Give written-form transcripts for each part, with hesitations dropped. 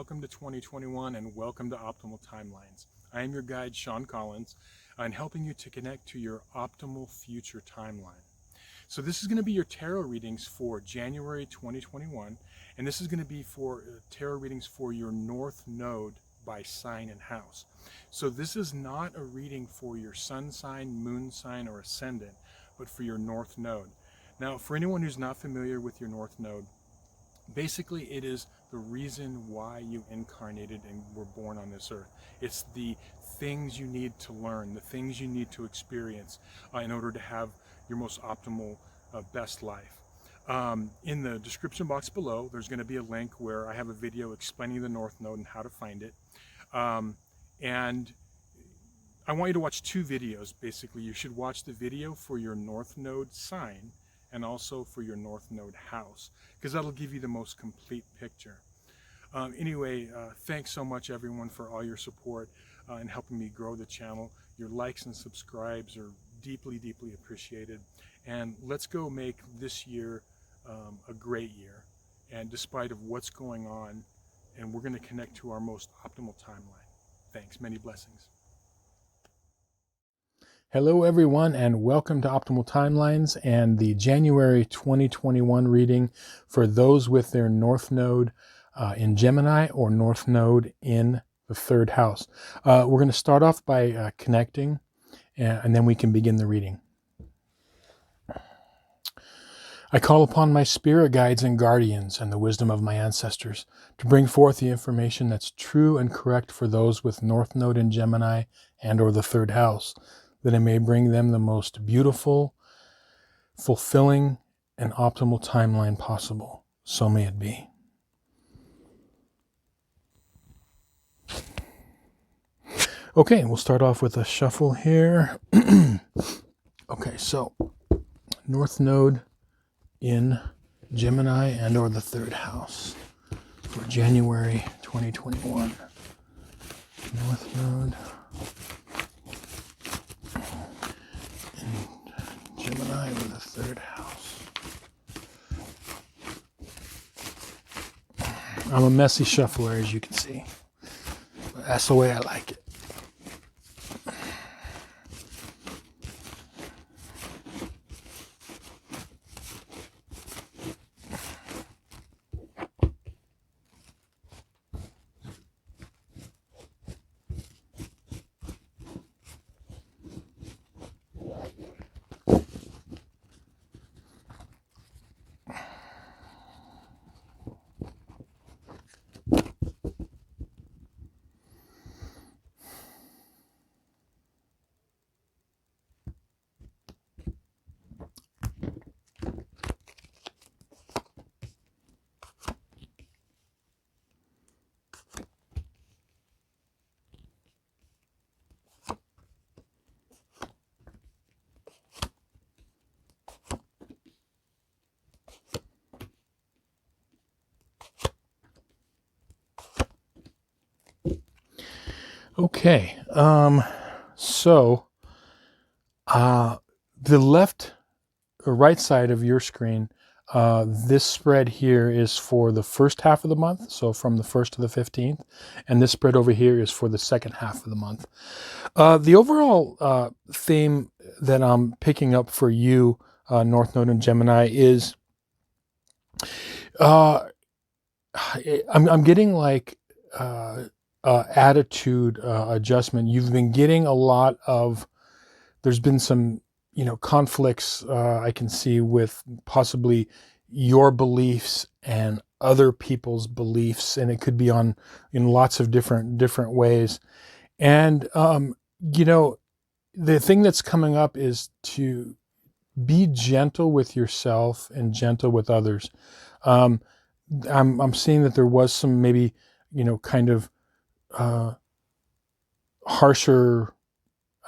welcome to 2021 and welcome to Optimal Timelines. I am your guide, Sean Collins, and helping you to connect to your optimal future timeline. So this is going to be your tarot readings for January 2021, and this is going to be for tarot readings for your North Node by sign and house. So this is not a reading for your sun sign, moon sign, or ascendant, but for your North Node. Now, for anyone who's not familiar with your North Node, basically it is the reason why you incarnated and were born on this earth. It's the things you need to learn, the things you need to experience in order to have your most optimal, best life. In the description box below, there's going to be a link where I have a video explaining the North Node and how to find it. And I want you to watch two videos. Basically, you should watch the video for your North Node sign and also for your North Node house, because that'll give you the most complete picture. Anyway, thanks so much everyone for all your support and helping me grow the channel. Your likes and subscribes are deeply, deeply appreciated. And let's go make this year a great year. And despite of what's going on, and we're going to connect to our most optimal timeline. Thanks, many blessings. Hello everyone, and welcome to Optimal Timelines and the January 2021 reading for those with their North Node in Gemini or North Node in the third house. We're going to start off by connecting, and then we can begin the reading. I call upon my spirit guides and guardians and the wisdom of my ancestors to bring forth the information that's true and correct for those with North Node in Gemini and or the third house, that it may bring them the most beautiful, fulfilling, and optimal timeline possible. So may it be. Okay, we'll start off with a shuffle here. Okay, so North Node in Gemini and or the third house for January 2021. North Node Gemini with the third house. I'm a messy shuffler, as you can see. But that's the way I like it. Okay, so the left or right side of your screen, this spread here is for the first half of the month, so from the 1st to the 15th, and this spread over here is for the second half of the month. The overall theme that I'm picking up for you, North Node and Gemini, is I'm getting like attitude adjustment. You've been getting a lot of, there's been some, conflicts I can see with possibly your beliefs and other people's beliefs, and it could be in lots of different ways. And the thing that's coming up is to be gentle with yourself and gentle with others. I'm seeing that there was some maybe kind of harsher,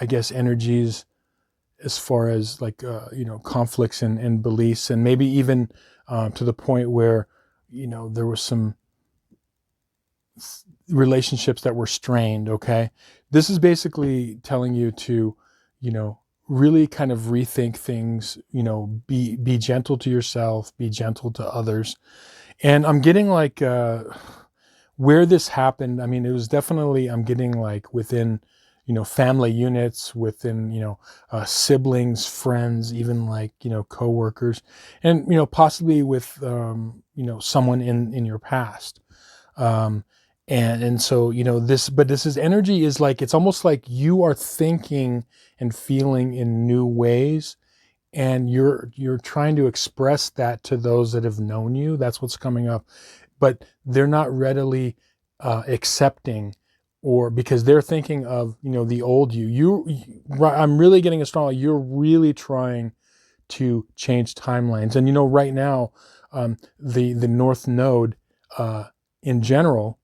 I guess, energies as far as like conflicts and beliefs, and maybe even to the point where there was some relationships that were strained. Okay, this is basically telling you to really kind of rethink things, be gentle to yourself, be gentle to others. And I'm getting like where this happened, I mean, it was definitely, I'm getting like within, family units, within, siblings, friends, even like, coworkers, and, possibly with, someone in your past. Um, and so, this is energy is like, it's almost like you are thinking and feeling in new ways, and you're trying to express that to those that have known you. That's what's coming up, but they're not readily accepting, or because they're thinking of, the old you. I'm really getting a strong, you're really trying to change timelines. And right now, the North Node, in general,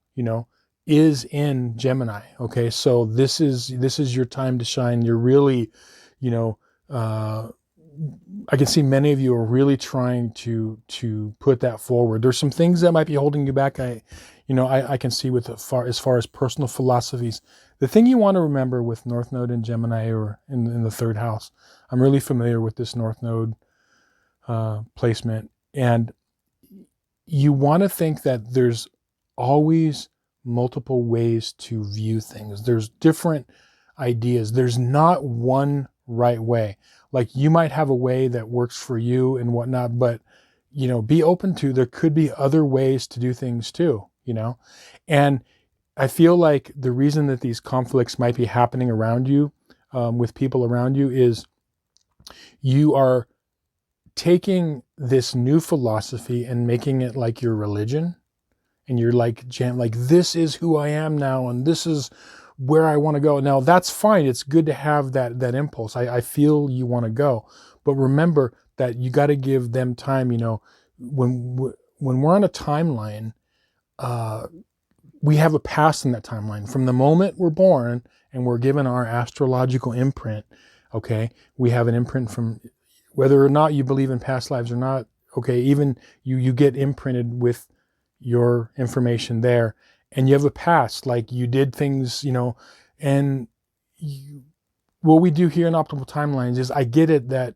is in Gemini. Okay, so this is your time to shine. You're really, you know, uh, I can see many of you are really trying to put that forward. There's some things that might be holding you back. I can see with as far as personal philosophies. The thing you want to remember with North Node in Gemini, or in the third house. I'm really familiar with this North Node placement, and you want to think that there's always multiple ways to view things. There's different ideas. There's not one right way. Like, you might have a way that works for you and whatnot, but be open to, there could be other ways to do things too, and I feel like the reason that these conflicts might be happening around you, with people around you, is you are taking this new philosophy and making it like your religion, and you're like, this is who I am now, and this is where I want to go. Now, that's fine. It's good to have that impulse. I feel you want to go, but remember that you got to give them time. When we're on a timeline, we have a past in that timeline. From the moment we're born and we're given our astrological imprint, okay, we have an imprint from, whether or not you believe in past lives or not, okay, even you get imprinted with your information there, and you have a past, like you did things, and what we do here in Optimal Timelines is, I get it that,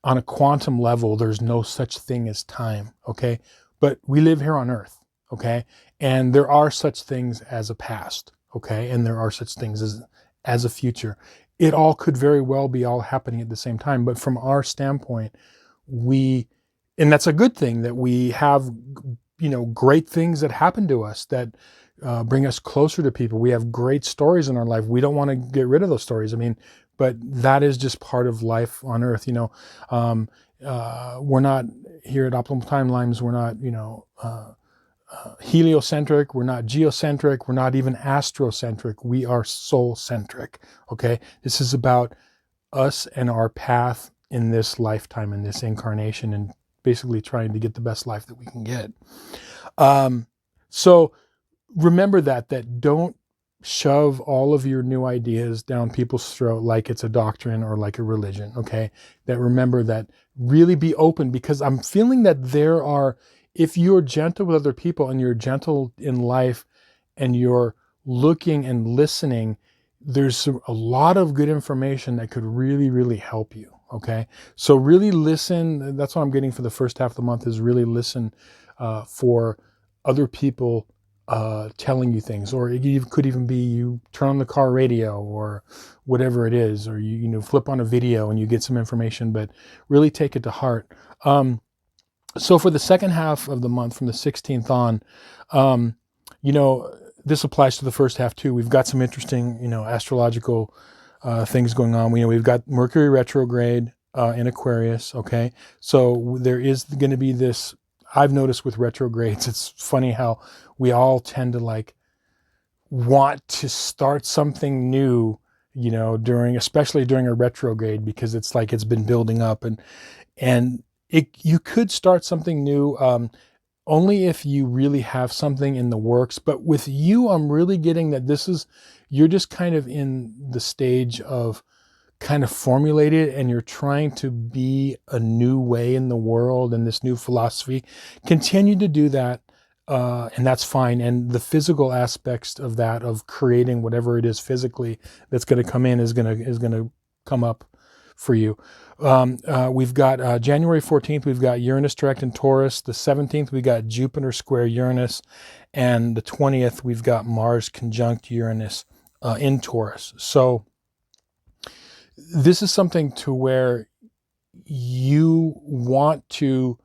on a quantum level, there's no such thing as time, okay? But we live here on Earth, okay? And there are such things as a past, okay? And there are such things as a future. It all could very well be all happening at the same time. But from our standpoint, and that's a good thing, that we have, great things that happen to us that bring us closer to people. We have great stories in our life. We don't want to get rid of those stories. I mean, but that is just part of life on Earth. We're not here at Optimal Timelines. We're not, heliocentric. We're not geocentric. We're not even astrocentric. We are soul-centric. Okay, this is about us and our path in this lifetime, in this incarnation, and basically trying to get the best life that we can get. So remember that don't shove all of your new ideas down people's throat like it's a doctrine or like a religion, okay? That remember that really be open, because I'm feeling that if you're gentle with other people and you're gentle in life and you're looking and listening, there's a lot of good information that could really, really help you, okay? So really listen. That's what I'm getting for the first half of the month, is really listen for other people telling you things. Or it could even be you turn on the car radio or whatever it is, or you flip on a video and you get some information, but really take it to heart. So for the second half of the month, from the 16th on, this applies to the first half too. We've got some interesting, astrological things going on. We've got Mercury retrograde in Aquarius. Okay, so there is going to be this. I've noticed with retrogrades, it's funny how we all tend to want to start something new, especially during a retrograde, because it's like it's been building up, and you could start something new. Only if you really have something in the works. But with you, I'm really getting that you're just kind of in the stage of kind of formulated, and you're trying to be a new way in the world and this new philosophy. Continue to do that, and that's fine. And the physical aspects of that, of creating whatever it is physically that's going to come in, is going to come up for you. We've got January 14th, we've got Uranus direct in Taurus. The 17th, we got Jupiter square Uranus. And the 20th, we've got Mars conjunct Uranus in Taurus. So this is something to where you want to,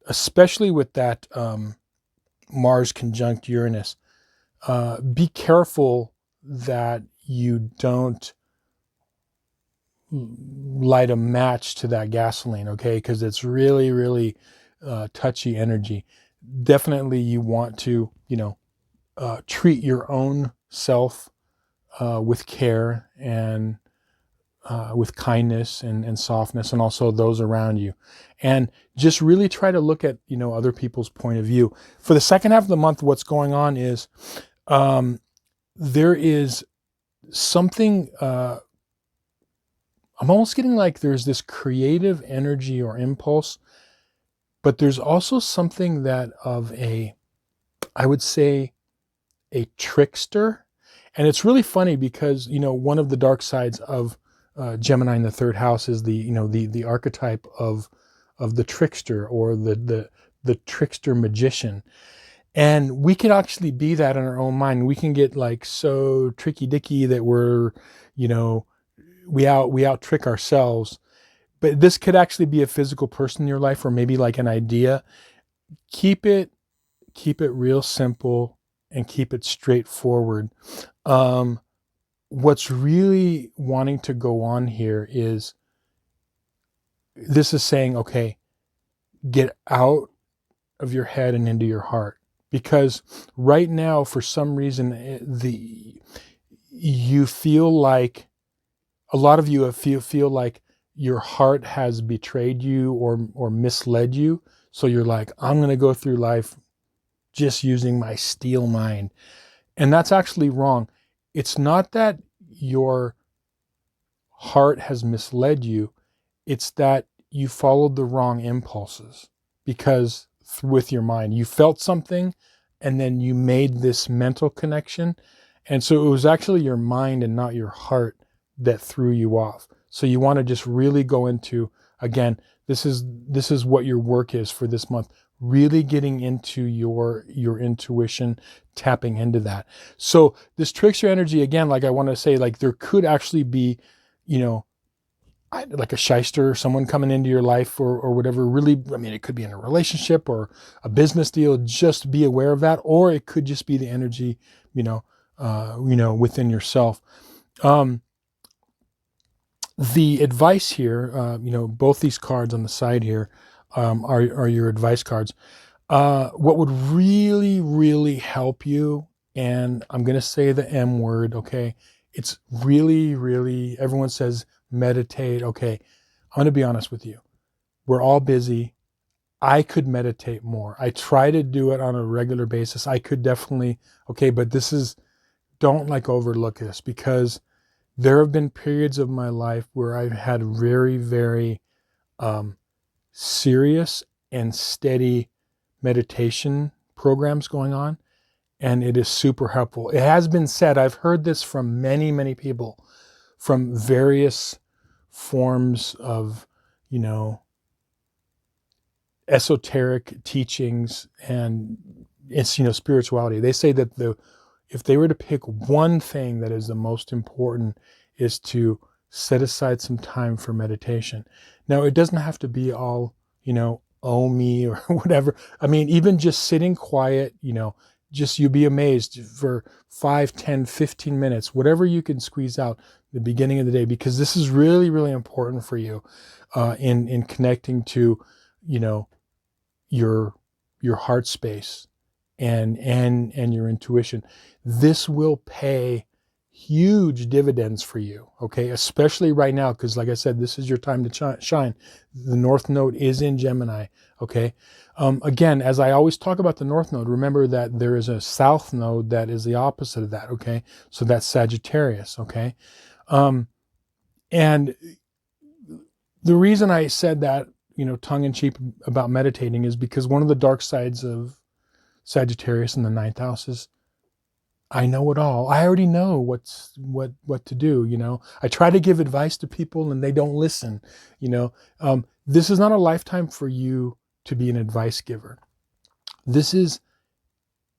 especially with that Mars conjunct Uranus, be careful that you don't light a match to that gasoline, okay? Because it's really, really touchy energy. Definitely you want to, treat your own self with care and with kindness and softness, and also those around you. And just really try to look at, other people's point of view. For the second half of the month, what's going on is there is something, I'm almost getting like there's this creative energy or impulse, but there's also something that of I would say, a trickster. And it's really funny because, one of the dark sides of Gemini in the third house is the archetype of the trickster, or the trickster magician. And we can actually be that in our own mind. We can get like so tricky dicky that we're, we out trick ourselves. But this could actually be a physical person in your life, or maybe like an idea. Keep it real simple and keep it straightforward. What's really wanting to go on here is, this is saying, okay, get out of your head and into your heart. Because right now, for some reason, you feel like, a lot of you feel like your heart has betrayed you or misled you. So you're like, I'm going to go through life just using my steel mind. And that's actually wrong. It's not that your heart has misled you. It's that you followed the wrong impulses, because with your mind, you felt something and then you made this mental connection. And so it was actually your mind and not your heart that threw you off. So you want to just really go into, again, this is what your work is for this month. Really getting into your intuition, tapping into that. So this trickster energy, again, like I want to say, like there could actually be, like a shyster, someone coming into your life or whatever. Really, I mean, it could be in a relationship or a business deal. Just be aware of that. Or it could just be the energy, within yourself. The advice here, both these cards on the side here are your advice cards. What would really, really help you, and I'm going to say the M word, okay? It's really, really, everyone says meditate. Okay, I'm going to be honest with you. We're all busy. I could meditate more. I try to do it on a regular basis. I could definitely, okay, but don't like overlook this, because there have been periods of my life where I've had very, very serious and steady meditation programs going on, and it is super helpful. It has been said, I've heard this from many, many people, from various forms of, esoteric teachings and it's, spirituality. They say that if they were to pick one thing that is the most important, is to set aside some time for meditation. Now, it doesn't have to be all, oh me or whatever. I mean, even just sitting quiet, just you'd be amazed for 5, 10, 15 minutes, whatever you can squeeze out the beginning of the day, because this is really, really important for you in connecting to, your heart space and your intuition. This will pay huge dividends for you, okay? Especially right now, because like I said, this is your time to shine. The North Node is in Gemini, okay? Again, as I always talk about the North Node, remember that there is a South Node that is the opposite of that, okay? So that's Sagittarius, okay? And the reason I said that, tongue-in-cheek about meditating is because one of the dark sides of Sagittarius in the ninth house is I know it all. I already know what to do. I try to give advice to people and they don't listen. This is not a lifetime for you to be an advice giver. This is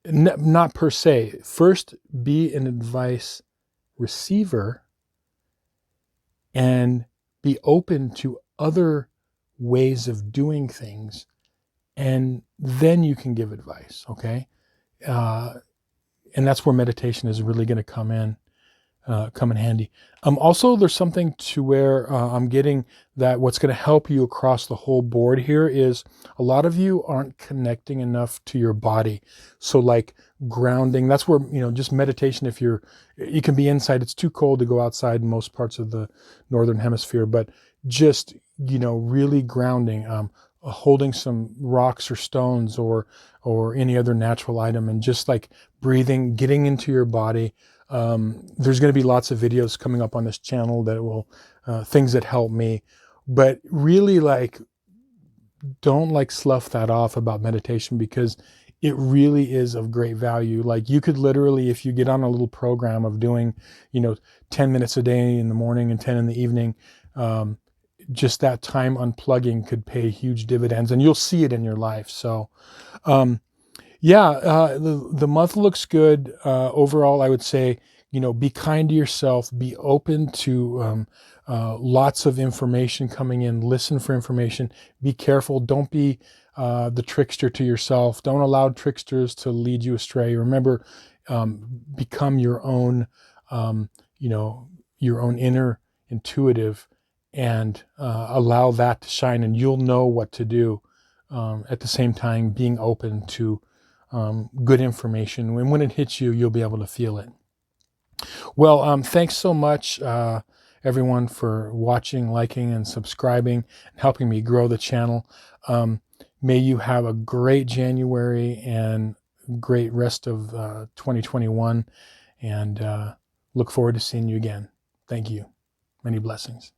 not per se. First, be an advice receiver and be open to other ways of doing things, and then you can give advice. Okay. And that's where meditation is really going to come in handy. Also, there's something to where I'm getting that what's going to help you across the whole board here is a lot of you aren't connecting enough to your body. So like grounding, that's where, just meditation, if you can be inside, it's too cold to go outside in most parts of the Northern Hemisphere, but just, really grounding, holding some rocks or stones or any other natural item and just like breathing, getting into your body. There's going to be lots of videos coming up on this channel that will, things that help me, but really don't slough that off about meditation, because it really is of great value. Like you could literally, if you get on a little program of doing, 10 minutes a day in the morning and 10 in the evening, just that time unplugging could pay huge dividends, and you'll see it in your life. So, the month looks good. Overall, I would say, be kind to yourself, be open to lots of information coming in, listen for information, be careful. Don't be the trickster to yourself. Don't allow tricksters to lead you astray. Remember, become your own, your own inner intuitive, and allow that to shine, and you'll know what to do. At the same time, being open to good information. When it hits you, you'll be able to feel it. Well, thanks so much, everyone, for watching, liking, and subscribing, and helping me grow the channel. May you have a great January and great rest of 2021, and look forward to seeing you again. Thank you. Many blessings.